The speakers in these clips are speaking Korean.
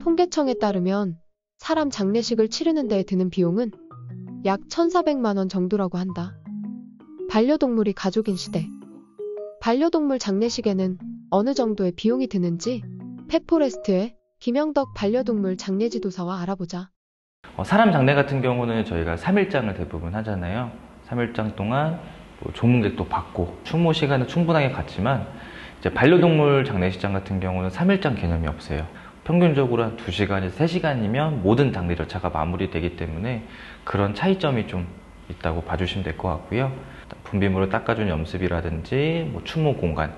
통계청에 따르면 사람 장례식을 치르는 데 드는 비용은 약 1,400만 원 정도라고 한다. 반려동물이 가족인 시대. 반려동물 장례식에는 어느 정도의 비용이 드는지 펫포레스트의 김영덕 반려동물 장례지도사와 알아보자. 사람 장례 같은 경우는 저희가 3일장을 대부분 하잖아요. 3일장 동안 조문객도 받고 추모 시간은 충분하게 갔지만 이제 반려동물 장례식장 같은 경우는 3일장 개념이 없어요. 평균적으로 한 2시간에서 3시간이면 모든 장례 절차가 마무리되기 때문에 그런 차이점이 좀 있다고 봐주시면 될 것 같고요. 분비물을 닦아주는 염습이라든지 추모 공간,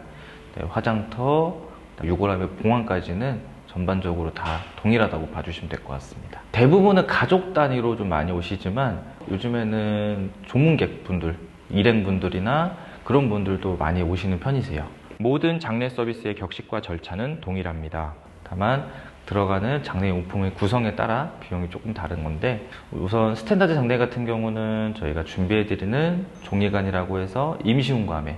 화장터, 유골함의 봉황까지는 전반적으로 다 동일하다고 봐주시면 될 것 같습니다. 대부분은 가족 단위로 좀 많이 오시지만 요즘에는 조문객분들, 일행분들이나 그런 분들도 많이 오시는 편이세요. 모든 장례 서비스의 격식과 절차는 동일합니다. 다만 들어가는 장례용품의 구성에 따라 비용이 조금 다른 건데, 우선 스탠다드 장례 같은 경우는 저희가 준비해드리는 종이관이라고 해서 임시훈감에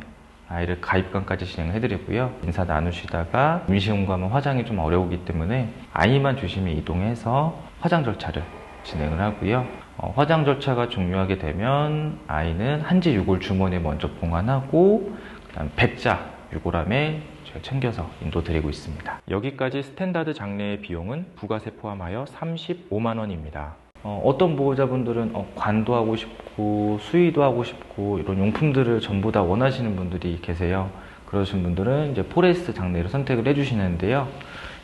아이를 가입관까지 진행해드리고요. 인사 나누시다가 임시훈감은 화장이 좀 어려우기 때문에 아이만 조심히 이동해서 화장 절차를 진행을 하고요. 화장 절차가 종료하게 되면 아이는 한지 유골 주머니에 먼저 봉안하고 그다음 백자 유골함에 제가 챙겨서 인도드리고 있습니다. 여기까지 스탠다드 장례의 비용은 부가세 포함하여 35만 원입니다. 어떤 보호자분들은 관도 하고 싶고 수의도 하고 싶고 이런 용품들을 전부 다 원하시는 분들이 계세요. 그러신 분들은 이제 포레스트 장례를 선택을 해주시는데요.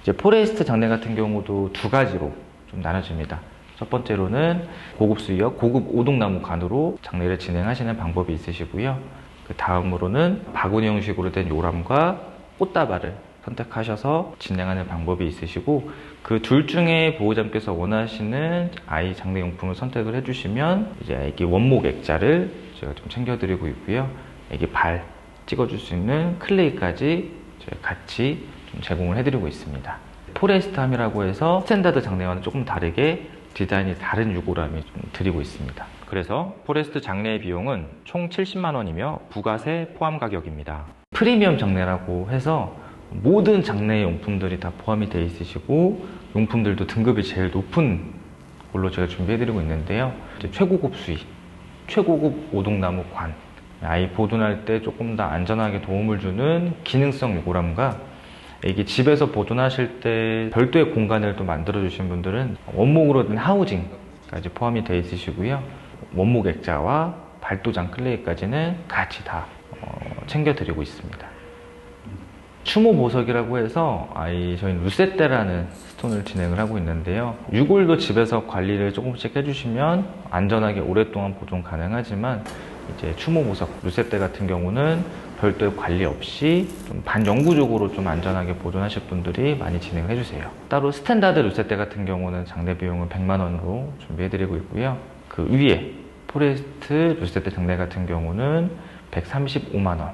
이제 포레스트 장례 같은 경우도 두 가지로 좀 나눠집니다. 첫 번째로는 고급 수의와 고급 오동나무 관으로 장례를 진행하시는 방법이 있으시고요. 그 다음으로는 바구니 형식으로 된 요람과 꽃다발을 선택하셔서 진행하는 방법이 있으시고, 그 둘 중에 보호자님께서 원하시는 아이 장례용품을 선택을 해주시면 이제 애기 원목 액자를 제가 좀 챙겨드리고 있고요. 애기 발 찍어줄 수 있는 클레이까지 같이 좀 제공을 해드리고 있습니다. 포레스트함이라고 해서 스탠다드 장례와는 조금 다르게 디자인이 다른 유골함이 좀 드리고 있습니다. 그래서 포레스트 장례의 비용은 총 70만 원이며 부가세 포함 가격입니다. 프리미엄 장례라고 해서 모든 장례 용품들이 다 포함이 되어 있으시고 용품들도 등급이 제일 높은 걸로 제가 준비해드리고 있는데요. 이제 최고급 수의, 최고급 오동나무 관, 아이 보존할 때 조금 더 안전하게 도움을 주는 기능성 유골함과 애기 집에서 보존하실 때 별도의 공간을 또 만들어 주신 분들은 원목으로 된 하우징까지 포함이 되어 있으시고요. 원목 액자와 발도장 클레이까지는 같이 다 챙겨드리고 있습니다. 추모 보석이라고 해서 저희는 루세떼라는 스톤을 진행을 하고 있는데요. 유골도 집에서 관리를 조금씩 해주시면 안전하게 오랫동안 보존 가능하지만 이제 추모 보석 루세떼 같은 경우는 별도의 관리 없이 좀 반영구적으로 좀 안전하게 보존하실 분들이 많이 진행을 해주세요. 따로 스탠다드 루세떼 같은 경우는 장례 비용은 100만 원으로 준비해드리고 있고요. 그 위에 포레스트 루세떼 장례 같은 경우는 135만 원,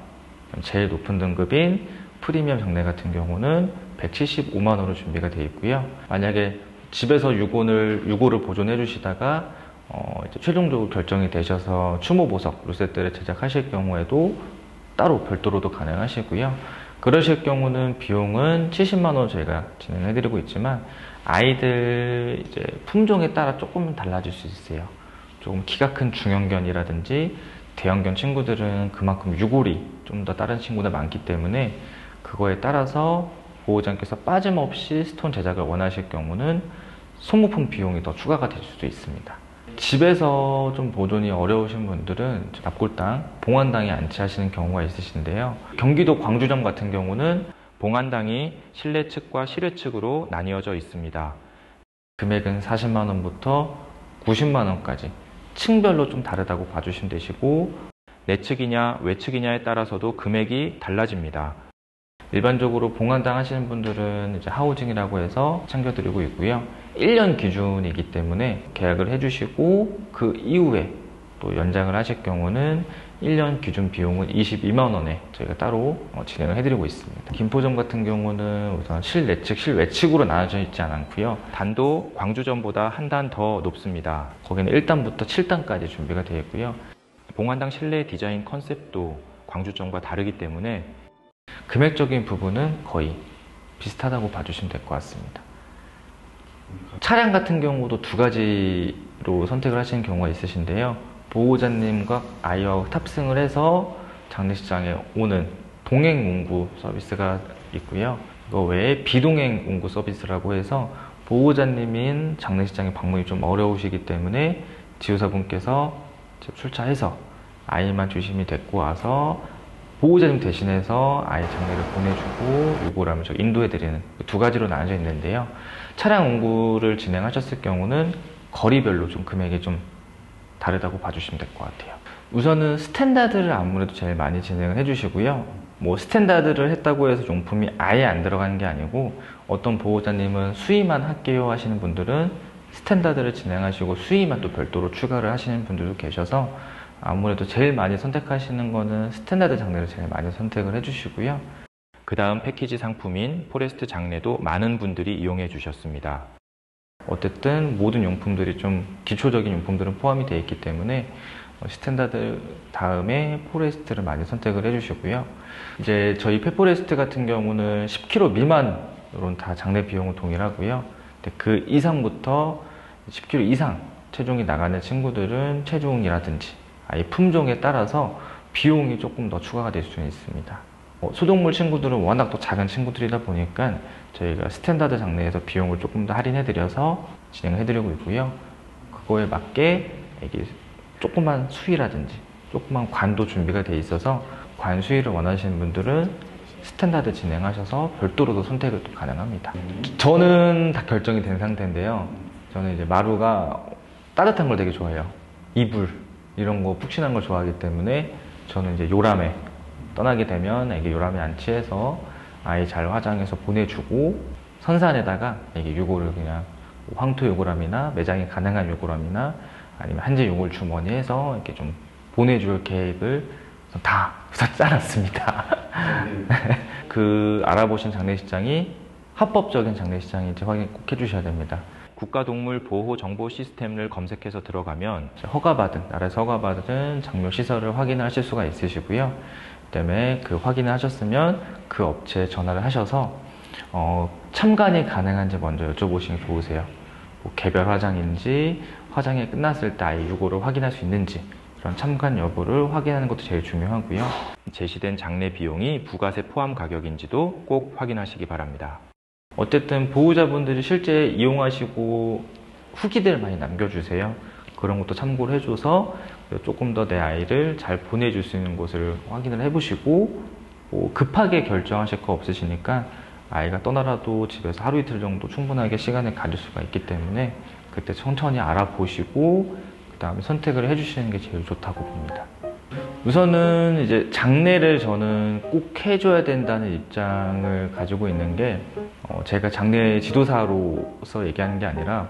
제일 높은 등급인 프리미엄 장례 같은 경우는 175만 원으로 준비가 되어 있고요. 만약에 집에서 유골을 보존해 주시다가 이제 최종적으로 결정이 되셔서 추모 보석 루세떼를 제작하실 경우에도 따로 별도로도 가능하시고요. 그러실 경우는 비용은 70만 원 저희가 진행해 드리고 있지만 아이들 이제 품종에 따라 조금 달라질 수 있어요. 조금 키가 큰 중형견이라든지 대형견 친구들은 그만큼 유골이 좀 더 다른 친구들 많기 때문에 그거에 따라서 보호자님께서 빠짐없이 스톤 제작을 원하실 경우는 소모품 비용이 더 추가가 될 수도 있습니다. 집에서 좀 보존이 어려우신 분들은 납골당, 봉안당에 안치하시는 경우가 있으신데요. 경기도 광주점 같은 경우는 봉안당이 실내 측과 실외 측으로 나뉘어져 있습니다. 금액은 40만 원부터 90만 원까지 층별로 좀 다르다고 봐주시면 되시고, 내측이냐 외측이냐에 따라서도 금액이 달라집니다. 일반적으로 봉안당 하시는 분들은 이제 하우징이라고 해서 챙겨드리고 있고요. 1년 기준이기 때문에 계약을 해주시고 그 이후에 또 연장을 하실 경우는 1년 기준 비용은 22만 원에 저희가 따로 진행을 해드리고 있습니다. 김포점 같은 경우는 우선 실내측, 실외측으로 나눠져 있지 않고요. 단도 광주점보다 한 단 더 높습니다. 거기는 1단부터 7단까지 준비가 되어 있고요. 봉안당 실내 디자인 컨셉도 광주점과 다르기 때문에 금액적인 부분은 거의 비슷하다고 봐주시면 될 것 같습니다. 차량 같은 경우도 두 가지로 선택을 하시는 경우가 있으신데요. 보호자님과 아이와 탑승을 해서 장례식장에 오는 동행 운구 서비스가 있고요. 이거 외에 비동행 운구 서비스라고 해서 보호자님인 장례식장에 방문이 좀 어려우시기 때문에 지도사분께서 출차해서 아이만 조심히 데리고 와서 보호자님 대신해서 아이 장례를 보내주고 유골함을 인도해드리는 두 가지로 나눠져 있는데요. 차량 운구를 진행하셨을 경우는 거리별로 좀 금액이 좀 다르다고 봐주시면 될 것 같아요. 우선은 스탠다드를 아무래도 제일 많이 진행을 해주시고요. 뭐 스탠다드를 했다고 해서 용품이 아예 안 들어가는 게 아니고 어떤 보호자님은 수의만 할게요 하시는 분들은 스탠다드를 진행하시고 수의만 또 별도로 추가를 하시는 분들도 계셔서 아무래도 제일 많이 선택하시는 거는 스탠다드 장례를 제일 많이 선택을 해주시고요. 그 다음 패키지 상품인 포레스트 장례도 많은 분들이 이용해 주셨습니다. 어쨌든 모든 용품들이 좀 기초적인 용품들은 포함이 되어 있기 때문에 스탠다드 다음에 포레스트를 많이 선택을 해주시고요. 이제 저희 페포레스트 같은 경우는 10kg 미만으로는 다 장례 비용은 동일하고요. 근데 그 이상부터 10kg 이상 체중이 나가는 친구들은 체중이라든지 아이 품종에 따라서 비용이 조금 더 추가가 될 수는 있습니다. 소독물 친구들은 워낙 또 작은 친구들이다 보니까 저희가 스탠다드 장례에서 비용을 조금 더 할인해드려서 진행을 해드리고 있고요. 그거에 맞게 이게 조그만 수위라든지 조그만 관도 준비가 되어 있어서 관 수위를 원하시는 분들은 스탠다드 진행하셔서 별도로도 선택을 또 가능합니다. 저는 다 결정이 된 상태인데요. 저는 이제 마루가 따뜻한 걸 되게 좋아해요. 이불 이런 거 푹신한 걸 좋아하기 때문에 저는 이제 요람에 떠나게 되면 애기 요람에 안치해서 아이 잘 화장해서 보내주고 선산에다가 애기 유골을 그냥 황토 요골함이나 매장이 가능한 요골함이나 아니면 한제 요골 주머니에서 이렇게 좀 보내줄 계획을 다 짜놨습니다. 그 알아보신 장례식장이 합법적인 장례식장인지 확인 꼭 해주셔야 됩니다. 국가동물보호정보 시스템을 검색해서 들어가면 허가받은, 나라에서 허가받은 장묘 시설을 확인을 하실 수가 있으시고요. 그다음에 그 확인을 하셨으면 그 업체에 전화를 하셔서 참관이 가능한지 먼저 여쭤보시는 게 좋으세요. 뭐 개별 화장인지 화장이 끝났을 때 아이 유골을 확인할 수 있는지 그런 참관 여부를 확인하는 것도 제일 중요하고요. 제시된 장례 비용이 부가세 포함 가격인지도 꼭 확인하시기 바랍니다. 어쨌든 보호자분들이 실제 이용하시고 후기들을 많이 남겨주세요. 그런 것도 참고를 해줘서 조금 더 내 아이를 잘 보내줄 수 있는 곳을 확인을 해보시고 뭐 급하게 결정하실 거 없으시니까 아이가 떠나라도 집에서 하루 이틀 정도 충분하게 시간을 가질 수가 있기 때문에 그때 천천히 알아보시고 그 다음에 선택을 해주시는 게 제일 좋다고 봅니다. 우선은 이제 장례를 저는 꼭 해줘야 된다는 입장을 가지고 있는 게 제가 장례 지도사로서 얘기하는 게 아니라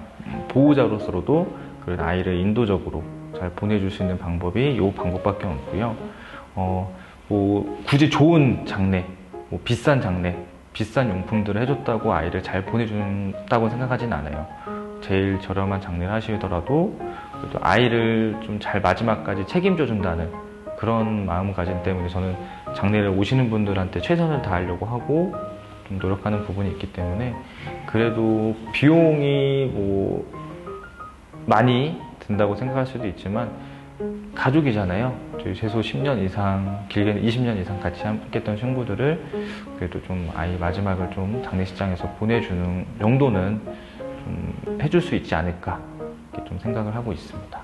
보호자로서도 그런 아이를 인도적으로 잘 보내줄 수 있는 방법이 이 방법밖에 없고요. 뭐 굳이 좋은 장례, 뭐 비싼 장례, 비싼 용품들을 해줬다고 아이를 잘 보내준다고 생각하진 않아요. 제일 저렴한 장례를 하시더라도 그래도 아이를 좀 잘 마지막까지 책임져 준다는 그런 마음가짐 때문에 저는 장례를 오시는 분들한테 최선을 다하려고 하고 좀 노력하는 부분이 있기 때문에 그래도 비용이 뭐 많이 든다고 생각할 수도 있지만 가족이잖아요. 저희 최소 10년 이상, 길게는 20년 이상 같이 함께했던 친구들을 그래도 좀 아이 마지막을 좀 장례식장에서 보내주는 정도는 좀 해줄 수 있지 않을까 이렇게 좀 생각을 하고 있습니다.